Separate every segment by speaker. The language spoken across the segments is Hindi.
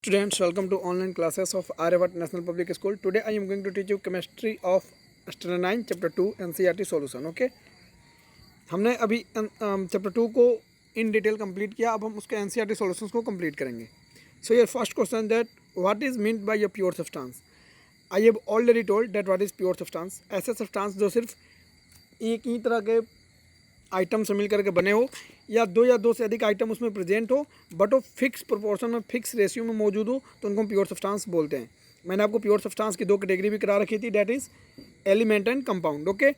Speaker 1: Students, welcome to online classes of Aryabhatta National Public School. Today I am going to teach you chemistry of standard 9 chapter 2 NCERT solution. Okay, हमने अभी चैप्टर 2 को इन डिटेल कंप्लीट किया. अब हम उसके NCERT सॉल्यूशंस को कंप्लीट करेंगे. So your first question that what is meant by a pure substance? I have already told that what is pure substance. ऐसे सब्सटेंस जो सिर्फ एक ही तरह के आइटम से मिल करके बने हो या दो से अधिक आइटम उसमें प्रेजेंट हो बट वो फिक्स प्रोपोर्शन में फिक्स रेशियो में मौजूद हो तो उनको हम प्योर सब्सटेंस बोलते हैं. मैंने आपको प्योर सब्सटेंस की दो कैटेगरी भी करा रखी थी, that is element and compound. Okay,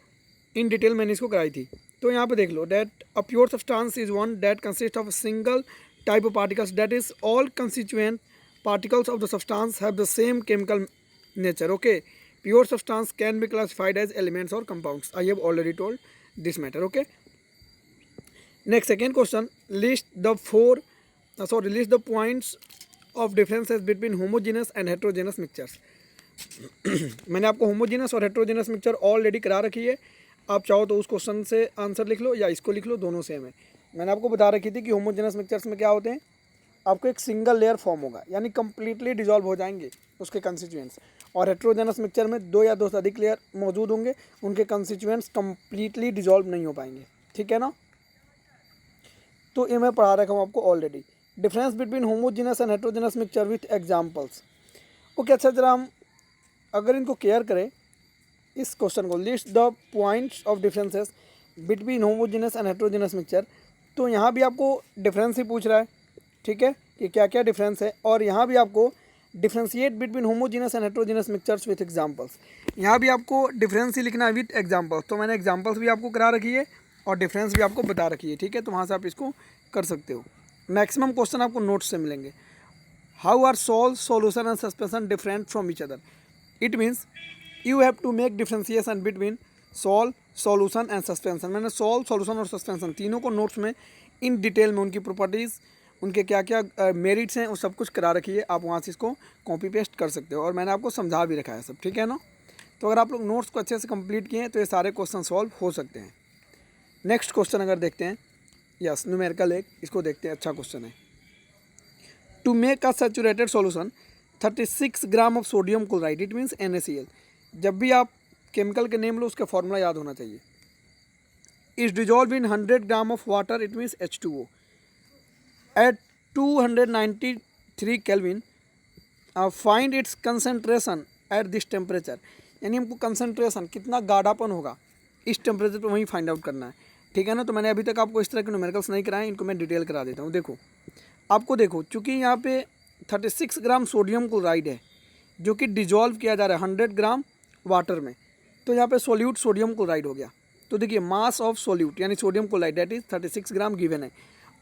Speaker 1: in detail मैंने इसको कराई थी. तो यहाँ पे देख लो that a pure substance is one that consist of single type of particles that is all constituent particles of the substance have the same chemical nature. Okay, pure substance can be classified as elements or compounds. I have already told this matter. Okay, next second question, list the points of differences between homogeneous and heterogeneous mixtures. मैंने आपको homogeneous और heterogeneous mixture ऑलरेडी करा रखी है. आप चाहो तो उस क्वेश्चन से आंसर लिख लो या इसको लिख लो, दोनों सेम है. मैंने आपको बता रखी थी कि होमोजेनस मिक्सचर्स में क्या होते हैं, आपको एक सिंगल लेयर फॉर्म होगा यानी कंप्लीटली डिजॉल्व हो जाएंगे उसके कंस्टिट्यूएंट्स. और हेट्रोजेनस मिक्सचर में दो या दो से अधिक लेयर मौजूद होंगे, उनके कंस्टिट्यूएंट्स कंप्लीटली डिजॉल्व नहीं हो पाएंगे. ठीक है ना. तो ये मैं पढ़ा रखा हूँ आपको already. Difference between homogeneous and heterogeneous mixture with examples. Okay, अच्छा जरा हम अगर इनको केयर करें इस क्वेश्चन को, list the points of differences between homogeneous and heterogeneous mixture. तो यहाँ भी आपको डिफरेंस ही पूछ रहा है. ठीक है, कि क्या क्या डिफरेंस है. और यहाँ भी आपको differentiate between homogeneous and heterogeneous mixtures with examples. यहाँ भी आपको डिफरेंस ही लिखना है विथ एग्जांपल्स. तो मैंने एग्जांपल्स भी आपको करा रखी है और डिफरेंस भी आपको बता रखी है. ठीक है, तो वहाँ से आप इसको कर सकते हो. मैक्सिमम क्वेश्चन आपको नोट्स से मिलेंगे. How are solve solution and suspension different from each other. It means you have to make differentiation between solve solution and suspension. मैंने सॉल्व सॉल्यूशन और सस्पेंशन तीनों को नोट्स में इन डिटेल में उनकी प्रॉपर्टीज़, उनके क्या क्या मेरिट्स हैं, वो सब कुछ करा रखी है. आप वहाँ से इसको कॉपी पेस्ट कर सकते हो और मैंने आपको समझा भी रखा है सब. ठीक है ना. तो अगर आप लोग नोट्स को अच्छे से कंप्लीट किए हैं तो ये सारे क्वेश्चन सॉल्व हो सकते हैं. नेक्स्ट क्वेश्चन अगर देखते हैं, यस न्यूमेरिकल एक, इसको देखते हैं. अच्छा क्वेश्चन है. To make a saturated solution 36 gram of sodium chloride, it means NaCl. जब भी आप केमिकल के नेम लो उसका फॉर्मूला याद होना चाहिए. Is dissolve in 100 gram of water, it means H2O. At 293 Kelvin, find its concentration at this temperature. यानी हमको कंसनट्रेशन कितना गाढ़ापन होगा इस टेम्परेचर पर वहीं फाइंड आउट करना है. ठीक है ना. तो मैंने अभी तक आपको इस तरह के न्यूमेरिकल्स नहीं कराए, इनको मैं डिटेल करा देता हूँ. देखो चूँकि यहाँ पे 36 ग्राम सोडियम क्लोराइड है जो कि डिजॉल्व किया जा रहा है 100 ग्राम वाटर में. तो यहाँ पे सोल्यूट सोडियम क्लोराइड हो गया. तो देखिए मास ऑफ सोल्यूट यानी sodium chloride that is 36 gram given है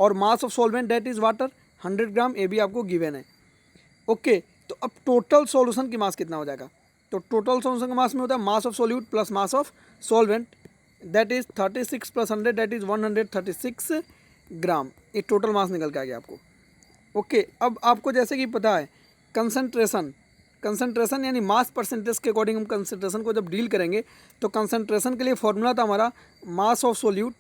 Speaker 1: और mass of solvent that is water 100 gram, ये भी आपको गिवन है. ओके, तो अब टोटल सॉल्यूशन की मास कितना हो जाएगा. तो टोटल सॉल्यूशन का मास में होता है mass of solute plus mass of solvent, that is 36 plus 100 that is 136 ग्राम. ये टोटल मास निकल के आ गया आपको. ओके, अब आपको जैसे कि पता है कंसनट्रेशन यानी मास परसेंटेज के अकॉर्डिंग हम कंसनट्रेशन को जब डील करेंगे तो कंसनट्रेशन के लिए फॉर्मूला था हमारा मास ऑफ सोल्यूट,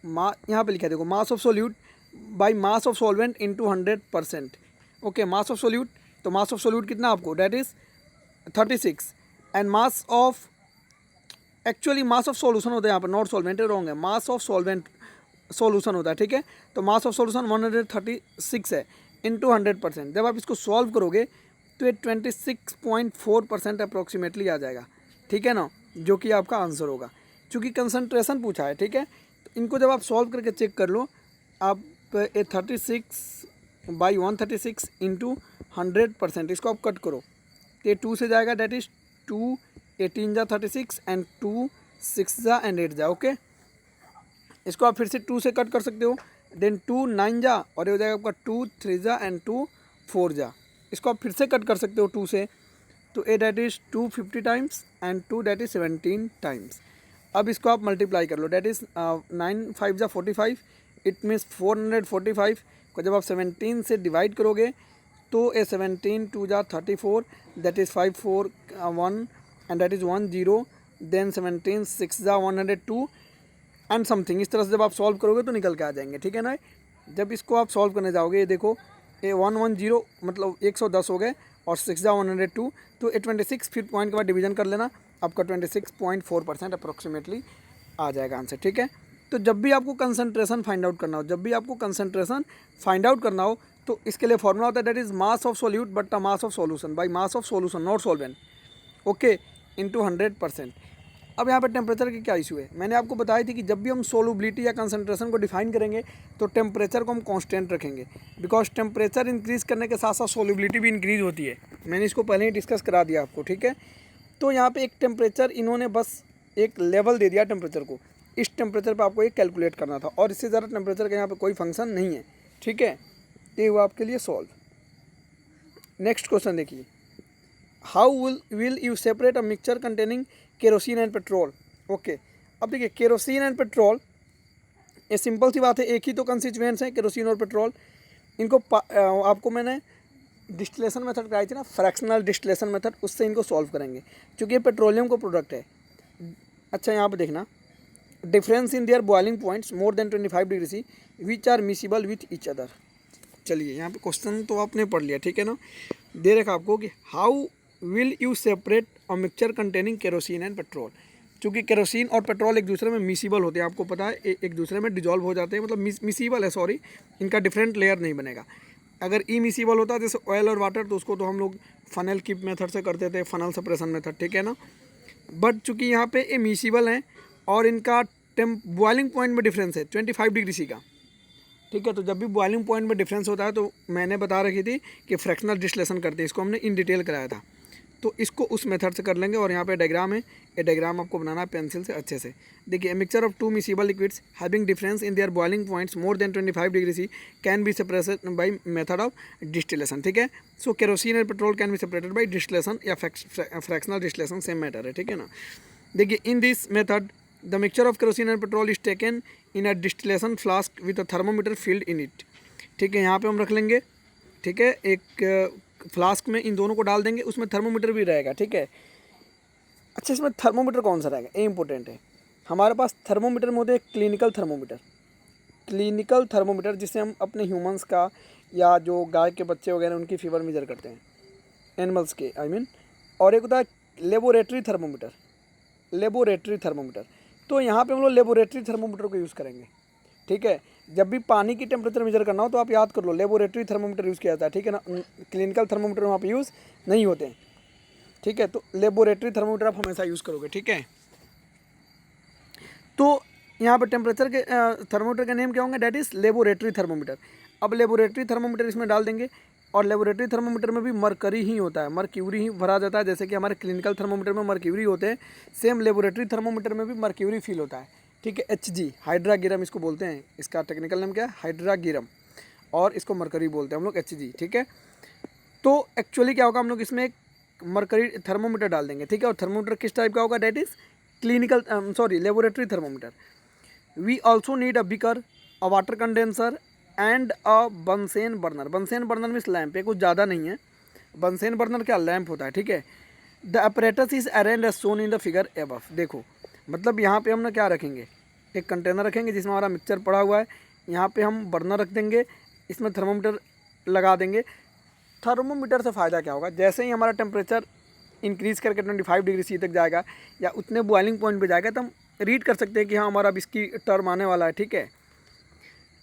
Speaker 1: यहाँ पे लिखा है देखो, मास of solute by mass of solvent into 100%. Okay, mass of solute, तो मास ऑफ सोल्यूट कितना आपको, that is 36 and mass of, actually mass of solution होता है यहाँ पर, नॉट सॉल्वेंट, रॉन्ग है, मास ऑफ सॉल्वेंट सॉल्यूशन होता है. ठीक है, तो मास ऑफ सॉल्यूशन 136 है इंटू 100%. जब आप इसको सॉल्व करोगे तो ये 26.4% अप्रोक्सीमेटली आ जाएगा. ठीक है ना, जो कि आपका आंसर होगा क्योंकि कंसनट्रेशन पूछा है. ठीक है, इनको जब आप सॉल्व करके चेक कर लो, आप ये 36 बाई 136 इंटू 100%, इसको आप कट करो तो ये 2 से जाएगा, डेट इज़ 2 18 जा 36 एंड 2 6 जा एंड 8 जा. ओके, इसको आप फिर से 2 से कट कर सकते हो, देन 2 9 जा और ये हो जाएगा आपका 2 3 जा एंड 2 4 जा. इसको आप फिर से कट कर सकते हो 2 से, तो A that is 2 50 times and 2 that is 17 times. अब इसको आप मल्टीप्लाई कर लो, डेट इज़ 9 5 जा 45, इट मीन्स 445 को जब आप 17 से डिवाइड करोगे तो ए 17 2 जा 34, that is 5 4 1 and that is 1 0, then 17 6 जा 102 एंड समथिंग. इस तरह से जब आप सॉल्व करोगे तो निकल के आ जाएंगे. ठीक है ना. जब इसको आप सॉल्व करने जाओगे, ये देखो 110 मतलब 110 हो गए और 6 जा 102, तो 26 फिर पॉइंट के बाद डिवीजन कर लेना, आपका 26.4% अप्रोक्सीमेटली आ जाएगा आंसर, ठीक है। तो जब भी आपको कंसंट्रेशन फाइंड आउट करना हो, तो इसके लिए फॉर्मूला होता है that is mass of solute बट्टा mass of solution by mass of solution not solvent, okay, into 100%। अब यहाँ पे टेम्परेचर की क्या इशू है, मैंने आपको बताई थी कि जब भी हम सोलुबिलिटी या कंसंट्रेशन को डिफाइन करेंगे तो टेम्परेचर को हम कांस्टेंट रखेंगे, बिकॉज टेम्परेचर इंक्रीज करने के साथ साथ सोलुबिलिटी भी इंक्रीज होती है। मैंने इसको पहले ही डिस्कस करा दिया आपको, ठीक है। तो यहाँ पे एक टेम्परेचर इन्होंने बस एक लेवल दे दिया टेम्परेचर को, इस टेम्परेचर पर आपको ये कैलकुलेट करना था और इससे ज़्यादा टेम्परेचर का यहाँ पे कोई फंक्शन नहीं है, ठीक है। ये हुआ आपके लिए सॉल्व। नेक्स्ट क्वेश्चन देखिए, how will you separate a mixture containing kerosene and petrol, okay. अब देखिए केरोसिन एंड पेट्रोल, ये सिंपल सी बात है, एक ही तो कंस्टिट्यूएंट्स हैं केरोसिन और पेट्रोल। इनको आपको मैंने डिस्टिलेशन मेथड कराई थी ना, फ्रैक्शनल डिस्टिलेशन मेथड, उससे इनको सॉल्व करेंगे क्योंकि ये पेट्रोलियम का प्रोडक्ट है। अच्छा यहाँ पे देखना, difference in their boiling points more than 25 degree C which are miscible with each other. चलिए यहाँ पे क्वेश्चन तो आपने पढ़ लिया, ठीक है ना। दे रखा आपको कि how will you separate a mixture containing kerosene and petrol. चूँकि केरोसिन और पेट्रोल एक दूसरे में मिसिबल होते हैं, आपको पता है, एक दूसरे में डिजॉल्व हो जाते हैं, मतलब मिसिबल है, सॉरी, इनका डिफरेंट लेयर नहीं बनेगा। अगर ई मिसिबल होता जैसे ऑयल और वाटर, तो उसको तो हम लोग फनल कीप मेथड से करते थे, फनल सेपरेशन मेथड, ठीक है ना। बट चूँकि यहाँ पे ये मिसिबल हैं और इनका बॉइलिंग पॉइंट में डिफरेंस है 25 डिग्री सी का, ठीक है। तो जब भी बॉइलिंग पॉइंट में डिफरेंस होता है तो मैंने बता रखी थी कि फ्रैक्शनल डिस्टिलेशन करते हैं, इसको हमने इन डिटेल कराया था, तो इसको उस मेथड से कर लेंगे। और यहाँ पे डायग्राम है, ये डायग्राम आपको बनाना है पेंसिल से अच्छे से। देखिए, mixture of two miscible liquids having difference in their boiling points more than 25 degree C can be separated by method of distillation, ठीक है। So kerosene and petrol can be separated by distillation या फ्रैक्शनल डिस्टिलेशन, सेम मैटर है, ठीक है ना। देखिए, in this method the mixture of kerosene and petrol is taken in a distillation flask with a thermometer fitted in it, ठीक है। यहाँ पे हम रख लेंगे, ठीक है, एक फ्लास्क में इन दोनों को डाल देंगे, उसमें थर्मोमीटर भी रहेगा, ठीक है। अच्छा, इसमें थर्मोमीटर कौन सा रहेगा, ये इंपॉर्टेंट है। हमारे पास थर्मोमीटर में होते हैं क्लिनिकल थर्मोमीटर जिससे हम अपने ह्यूमंस का या जो गाय के बच्चे वगैरह उनकी फीवर मेजर करते हैं, एनिमल्स के आई मीन। और एक होता है लेबोरेटरी थर्मोमीटर। तो यहाँ पे हम लोग लेबोरेटरी थर्मोमीटर को यूज़ करेंगे, ठीक है। जब भी पानी की टेम्परेचर मेजर करना हो तो आप याद कर लो, लेबोरेटरी थर्मोमीटर यूज़ किया जाता है, ठीक है ना। क्लिनिकल थर्मोमीटर वहाँ पे यूज़ नहीं होते हैं, ठीक है। तो लेबोरेटरी थर्मोमीटर आप हमेशा यूज़ करोगे, ठीक है। तो यहाँ पर टेम्परेचर के थर्मोमीटर का नेम क्या होंगे, डैट इज़ लेबोरेटरी थर्मोमीटर। अब लेबोरेटरी थर्मोमीटर इसमें डाल देंगे और लेबोरेटरी थर्मोमीटर में भी मरकरी ही होता है, मर्क्यूरी ही भरा जाता है। जैसे कि हमारे क्लिनिकल थर्मोमीटर में मर्क्यूरी होते हैं, सेम लेबोरेटरी थर्मोमीटर में भी मर्क्यूरी फील होता है, ठीक है। HG हाइड्रागिरम इसको बोलते हैं, इसका टेक्निकल नेम क्या है, हाइड्रागिरम, और इसको मरकरी बोलते हैं हम लोग, HG, ठीक है। तो एक्चुअली क्या होगा, हम लोग इसमें एक मरकरी थर्मोमीटर डाल देंगे, ठीक है। और थर्मोमीटर किस टाइप का होगा, that is laboratory thermometer. We also need a beaker, a water condenser and a Bunsen burner. Bunsen burner means lamp, ये कुछ ज़्यादा नहीं है। बंसेन बर्नर क्या, लैम्प होता है, ठीक है। The apparatus is arrange as shown in the figure above. देखो, मतलब यहाँ पे हम ना क्या रखेंगे, एक कंटेनर रखेंगे जिसमें हमारा मिक्सचर पड़ा हुआ है, यहाँ पे हम बर्नर रख देंगे, इसमें थर्मोमीटर लगा देंगे। थर्मोमीटर से फ़ायदा क्या होगा, जैसे ही हमारा टेम्परेचर इंक्रीज़ करके 25 डिग्री सी तक जाएगा या उतने बॉइलिंग पॉइंट पे जाएगा, तो हम रीड कर सकते हैं कि हाँ हमारा अब इसकी टर्म आने वाला है, ठीक है।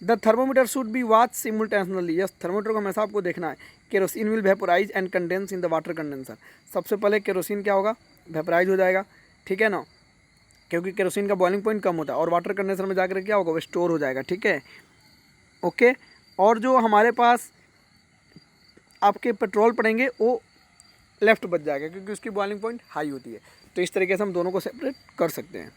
Speaker 1: The thermometer should be watch simultaneously. Yes, thermometer को हमेशा आपको देखना है। Kerosene will vaporise and condense in the water condenser. सबसे पहले केरोसिन क्या होगा, वेपोराइज हो जाएगा, ठीक है ना, क्योंकि केरोसिन का बॉइलिंग पॉइंट कम होता है। और वाटर कंडेंसर में जाकर क्या होगा, वो स्टोर हो जाएगा, ठीक है, ओके। और जो हमारे पास आपके पेट्रोल पड़ेंगे वो लेफ्ट बच जाएगा क्योंकि उसकी बॉइलिंग पॉइंट हाई होती है। तो इस तरीके से हम दोनों को सेपरेट कर सकते हैं।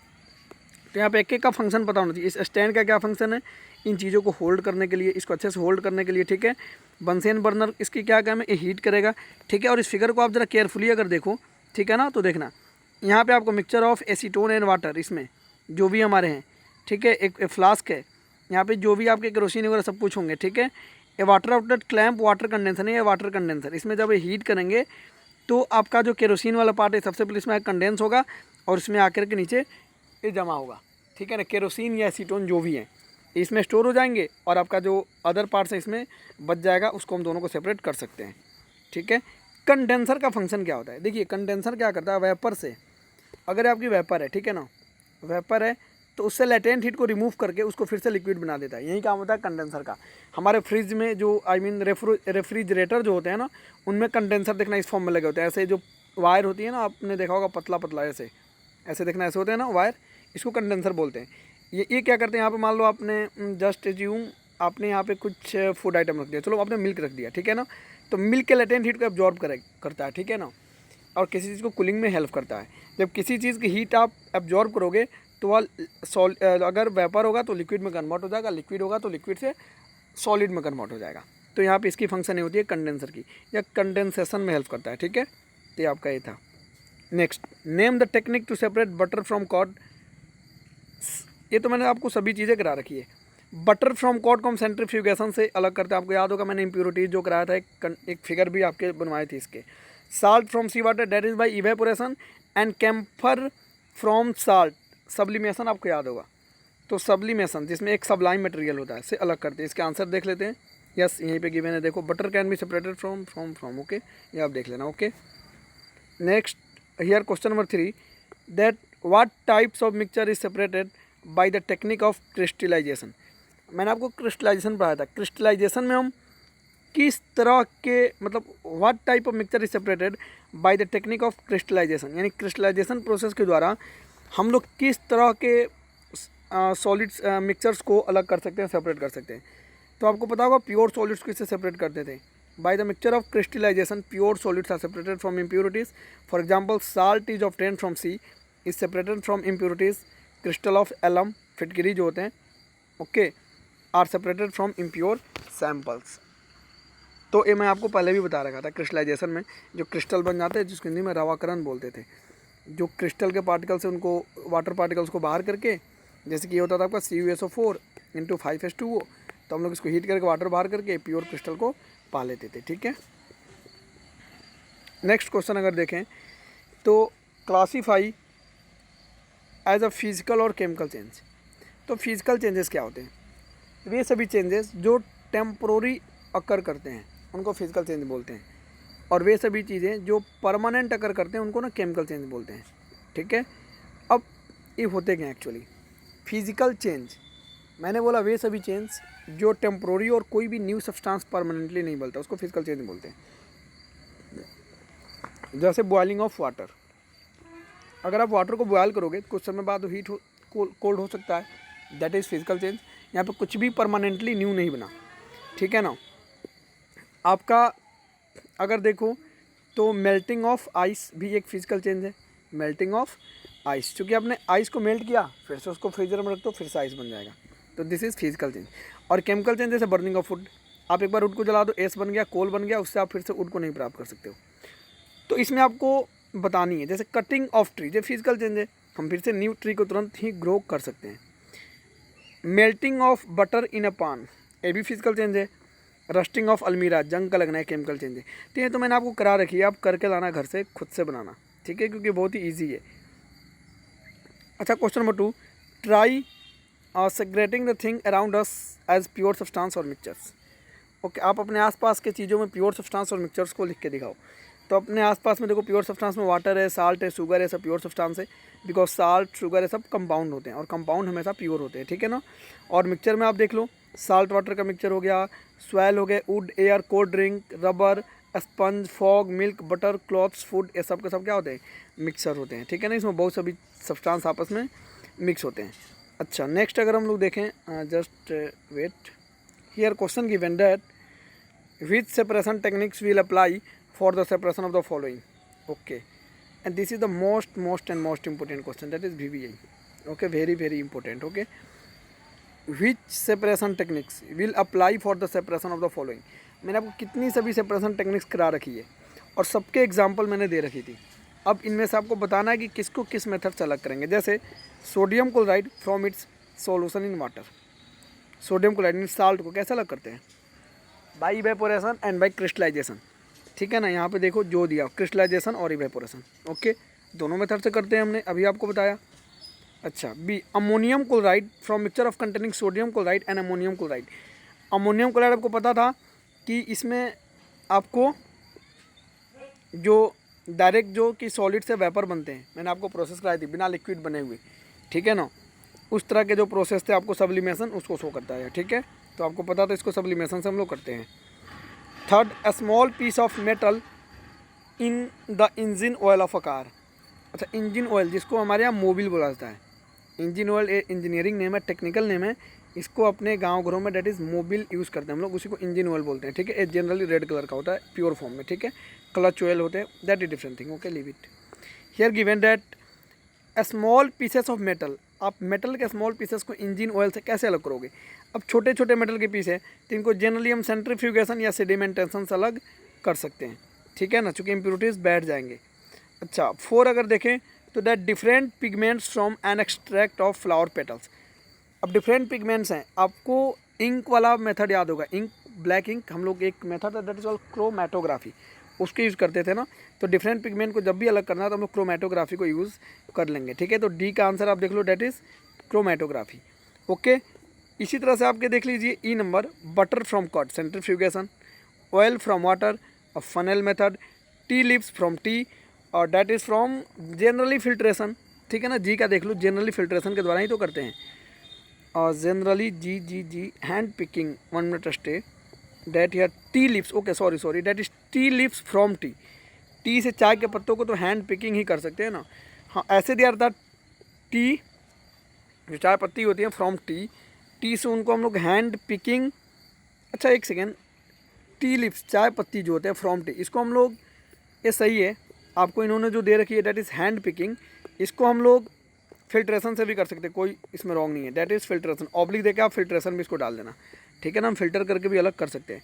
Speaker 1: तो यहाँ पे एक एक का फंक्शन पता होना चाहिए। इस स्टैंड का क्या फंक्शन है, इन चीज़ों को होल्ड करने के लिए, इसको अच्छे से होल्ड करने के लिए, ठीक है। बंसेन बर्नर इसकी क्या काम है, ये हीट करेगा, ठीक है। और इस फिगर को आप ज़रा केयरफुली अगर देखो, ठीक है ना, तो देखना यहाँ पे आपको mixture of acetone and water, इसमें जो भी हमारे हैं, ठीक है, एक फ्लास्क है, यहाँ पे जो भी आपके केरोसिन वगैरह सब कुछ होंगे, ठीक है। ये water outlet clamp water condenser नहीं है, वाटर कंडेंसर। इसमें जब ये हीट करेंगे तो आपका जो केरोसिन वाला पार्ट है सबसे पहले इसमें कंडेंस होगा और इसमें आकर के नीचे ये जमा होगा, ठीक है ना। केरोसिन या एसीटोन जो भी है इसमें स्टोर हो जाएंगे और आपका जो अदर पार्ट्स है इसमें बच जाएगा, उसको हम दोनों को सेपरेट कर सकते हैं। ठीक है। कंडेंसर का फंक्शन क्या होता है? देखिए कंडेंसर क्या करता है, वेपर से, अगर आपकी वेपर है, ठीक है ना, वेपर है तो उससे लेटेंट हीट को रिमूव करके उसको फिर से लिक्विड बना देता है। यही काम होता है कंडेंसर का। हमारे फ्रिज में जो रेफ्रिजरेटर जो होते हैं ना, उनमें कंडेंसर देखना इस फॉर्म में लगे होते हैं। ऐसे जो वायर होती है ना, आपने देखा होगा पतला पतला ऐसे ऐसे देखना, ऐसे होते हैं ना वायर, इसको कंडेंसर बोलते हैं। ये क्या करते हैं, यहाँ पे मान लो आपने जस्ट एज्यूम आपने यहाँ पे कुछ फूड आइटम रख दिया, चलो आपने मिल्क रख दिया, ठीक है ना, तो मिल्क के लेटेंट हीट को एब्जॉर्ब करता है, ठीक है ना, और किसी चीज़ को कूलिंग में हेल्प करता है। जब किसी चीज़ की हीट आप एब्जॉर्ब करोगे तो वह अगर वेपर होगा तो लिक्विड में कन्वर्ट हो जाएगा, लिक्विड होगा तो लिक्विड से सॉलिड में कन्वर्ट हो जाएगा। तो यहाँ पे इसकी फंक्शन नहीं होती है कंडेंसर की, या कंडेंसेशन में हेल्प करता है। ठीक है, तो ये आपका ये था। Next, name the technique to separate butter from curd. ये तो मैंने आपको सभी चीज़ें करा रखी है। बटर फ्रॉम कॉर्ड को हम सेंट्रीफ्यूगेशन से अलग करते हैं। आपको याद होगा मैंने इम्प्योरिटीज जो कराया था, एक फिगर भी आपके बनवाए थे इसके। Salt from sea water that is by evaporation, and camphor from salt sublimation, आपको याद होगा। तो सब्लिमेशन जिसमें एक सबलाइम मटेरियल होता है, से अलग करते हैं। इसके आंसर देख लेते हैं। यस, यहीं पे गिवन है, देखो, butter can be separated from okay, ये आप देख लेना। Okay, next here question number 3, that what types of mixture is separated by the technique of crystallisation. मैंने आपको क्रिस्टलाइजेशन पढ़ाया था। क्रिस्टलाइजेशन में हम किस तरह के, मतलब what type of mixture is separated by the technique of crystallisation, यानी क्रिस्टलाइजेशन प्रोसेस के द्वारा हम लोग किस तरह के सॉलिड्स मिक्सचर्स को अलग कर सकते हैं, सेपरेट कर सकते हैं। तो आपको पता होगा प्योर सॉलिड्स को इससे सेपरेट करते थे। By the mixture of crystallisation pure solids are separated from impurities. For example, salt is obtained from sea is separated from impurities. Crystal of alum, फिटकरी जो होते हैं, okay, are separated from impure samples. तो ये मैं आपको पहले भी बता रखा था। क्रिस्टलाइजेशन में जो क्रिस्टल बन जाते हैं, जिसको हिंदी में रवाकरण बोलते थे, जो क्रिस्टल के पार्टिकल्स हैं उनको, वाटर पार्टिकल्स को बाहर करके, जैसे कि ये होता था आपका CuSO4 × 5H2O, तो हम लोग इसको हीट करके वाटर बाहर करके प्योर क्रिस्टल को पा लेते थे। ठीक है, नेक्स्ट क्वेश्चन अगर देखें तो क्लासीफाई एज अ फिजिकल और केमिकल चेंज। तो फिजिकल चेंजेस क्या होते हैं? वे सभी चेंजेस जो टेम्पोररी अकर करते हैं उनको फिजिकल चेंज बोलते हैं, और वे सभी चीज़ें जो परमानेंट अकर करते हैं उनको ना केमिकल चेंज बोलते हैं। ठीक है, अब ये होते क्या एक्चुअली फिजिकल चेंज? मैंने बोला वे सभी चेंज जो टेम्पोररी और कोई भी न्यू सब्सटेंस परमानेंटली नहीं बोलता, उसको फिजिकल चेंज बोलते हैं। जैसे बॉइलिंग ऑफ वाटर, अगर आप वाटर को बॉयल करोगे कुछ समय बाद हीट कोल्ड हो सकता है, दैट इज़ फिजिकल चेंज। यहाँ पे कुछ भी परमानेंटली न्यू नहीं बना। ठीक है ना। आपका अगर देखो तो मेल्टिंग ऑफ आइस भी एक फिजिकल चेंज है। मेल्टिंग ऑफ आइस, क्योंकि आपने आइस को मेल्ट किया, फिर से उसको फ्रीजर में रख दो, फिर से आइस बन जाएगा, तो दिस इज़ फिजिकल चेंज। और केमिकल चेंज जैसे बर्निंग ऑफ वुड, आप एक बार वुड को जला दो, एस बन गया, कोल बन गया, उससे आप फिर से वुड को नहीं प्राप्त कर सकते हो। तो इसमें आपको बतानी है, जैसे कटिंग ऑफ ट्री, जो फिजिकल चेंज है, हम फिर से न्यू ट्री को तुरंत ही ग्रो कर सकते हैं। मेल्टिंग ऑफ बटर इन अ पान, ये भी फिजिकल चेंज है। रस्टिंग ऑफ अलमीरा, जंग का लगना है, केमिकल चेंज है। तो ये तो मैंने आपको करा रखी है, आप करके लाना घर से, खुद से बनाना। ठीक है, क्योंकि बहुत ही ईजी है। अच्छा, question number 2, try segregating the thing around us as pure substance और मिक्सचर्स। ओके, आप अपने आसपास के चीज़ों में प्योर सब्सटेंस और मिक्सचर्स को लिख के दिखाओ। तो अपने आसपास में देखो, प्योर सब्सटेंस में वाटर है, साल्ट है, शुगर है, सब प्योर सब्सटेंस है, बिकॉज साल्ट, शुगर है, सब कंपाउंड होते हैं, और कंपाउंड हमेशा प्योर होते हैं। ठीक है ना। और मिक्सचर में आप देख लो, साल्ट वाटर का मिक्सचर हो गया, सॉइल हो गए, would, air, cold drink, rubber, sponge, fog, milk, butter, clothes, food, ये सब के सब क्या होते हैं? मिक्सचर होते हैं। ठीक है ना, इसमें बहुत सभी सब्सटेंस आपस में मिक्स होते हैं। अच्छा, नेक्स्ट अगर हम लोग देखें, just wait, here question given that which separation techniques will apply for the separation of the following. Okay, and this is the most important question, that is VBI. Okay, very important. Okay, which separation techniques will apply for the separation of the following. मैंने आपको कितनी सभी सेपरेशन टेक्निक्स करा रखी है और सबके एग्जाम्पल मैंने दे रखी थी। अब इनमें से आपको बताना है कि किसको किस मेथड से अलग करेंगे। जैसे sodium chloride from its solution in water, sodium chloride in salt को कैसे अलग करते हैं? By evaporation and by crystallisation. ठीक है ना, यहाँ पे देखो जो दिया, क्रिस्टलाइजेशन और इवेपोरेशन। ओके, दोनों मेथड से करते हैं हमने, अभी आपको बताया। अच्छा B, ammonium chloride from mixture of containing sodium chloride and ammonium chloride. Ammonium chloride आपको पता था कि इसमें आपको जो डायरेक्ट जो कि सॉलिड से वेपर बनते हैं, मैंने आपको प्रोसेस कराई थी बिना लिक्विड बने हुए, ठीक है ना, उस तरह के जो प्रोसेस थे आपको सब्लिमेशन उसको शो करता है, ठीक है। तो आपको पता था इसको सब्लिमेशन से हम लोग करते हैं। Third, a small piece of metal in the engine oil of a car. अच्छा, इंजन ऑयल जिसको हमारे यहाँ मोबिल बोला जाता है, इंजन ऑयल इंजीनियरिंग नेम है, टेक्निकल नेम है, इसको अपने गांव घरों में डेट इज़ मोबिल यूज़ करते हैं हम लोग, उसी को इंजन ऑयल बोलते हैं, ठीक है। ये जनरली रेड कलर का होता है प्योर फॉर्म में, ठीक है। क्लच ऑयल होते हैं, that is different thing, okay, leave it. Here given that a small pieces of metal, आप मेटल के स्मॉल पीसेस को इंजन ऑयल से कैसे अलग करोगे। अब छोटे छोटे मेटल के पीस है तो इनको जनरली हम सेंट्रीफ्यूगेशन या सेडिमेंटेशन से अलग कर सकते हैं, ठीक है ना, चूँकि इम्प्योरिटीज़ बैठ जाएंगे। अच्छा, 4 अगर देखें तो that different pigments from an extract of flower petals. अब डिफरेंट पिगमेंट्स हैं, आपको इंक वाला मेथड याद होगा, इंक, ब्लैक इंक, हम लोग एक मेथड है दैट इज ऑल क्रोमेटोग्राफी, उसके यूज़ करते थे ना। तो डिफरेंट पिगमेंट को जब भी अलग करना है तो हम लोग क्रोमेटोग्राफी को यूज़ कर लेंगे, ठीक है। तो डी का आंसर आप देख लो, दैट इज़ क्रोमेटोग्राफी, ओके। इसी तरह से आपके देख लीजिए ई number, butter from curd, centrifugation, oil from water, funnel method, tea leaves from tea, और that is from generally filtration, ठीक है ना। जी का देख लो, जनरली फिल्ट्रेशन के द्वारा ही तो करते हैं। और जनरली जी hand picking, 1 minute stay, that here tea leaves, okay sorry that is tea leaves from tea. Tea से चाय के पत्तों को तो हैंड पिकिंग ही कर सकते हैं ना। हाँ, ऐसे दिया था टी, जो चाय पत्ती होती है फ्रॉम टी, टी से उनको हम लोग हैंड पिकिंग, अच्छा एक सेकेंड, टी लीव्स चाय पत्ती जो होते हैं फ्रॉम टी, इसको हम लोग, ये सही है, आपको इन्होंने जो दे रखी है डैट इज़ हैंड पिकिंग, इसको हम लोग फिल्ट्रेशन से भी कर सकते हैं, कोई इसमें रॉन्ग नहीं है, डैट इज़ फिल्ट्रेशन, ऑब्लिक देके आप फिल्ट्रेशन भी इसको डाल देना, ठीक है ना, हम फिल्टर करके भी अलग कर सकते हैं।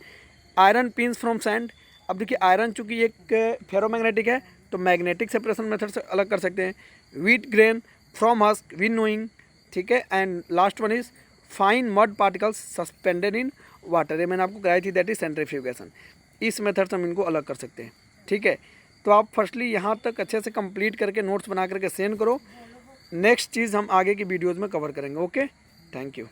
Speaker 1: आयरन पिन्स फ्रॉम सैंड, अब देखिए आयरन चूँकि एक फेरोमैग्नेटिक है तो मैग्नेटिक सेपरेशन मेथड से अलग कर सकते हैं। Wheat grain from husk, winnowing, ठीक है। And last one is fine mud particles suspended in water, ये मैंने आपको कराई थी, दैट इज सेंट्रीफ्यूगेशन। इस मेथड से हम इनको अलग कर सकते हैं, ठीक है। तो आप फर्स्टली यहाँ तक अच्छे से कंप्लीट करके नोट्स बना करके सेंड करो। नेक्स्ट चीज़ हम आगे की वीडियोज़ में कवर करेंगे, ओके, थैंक यू।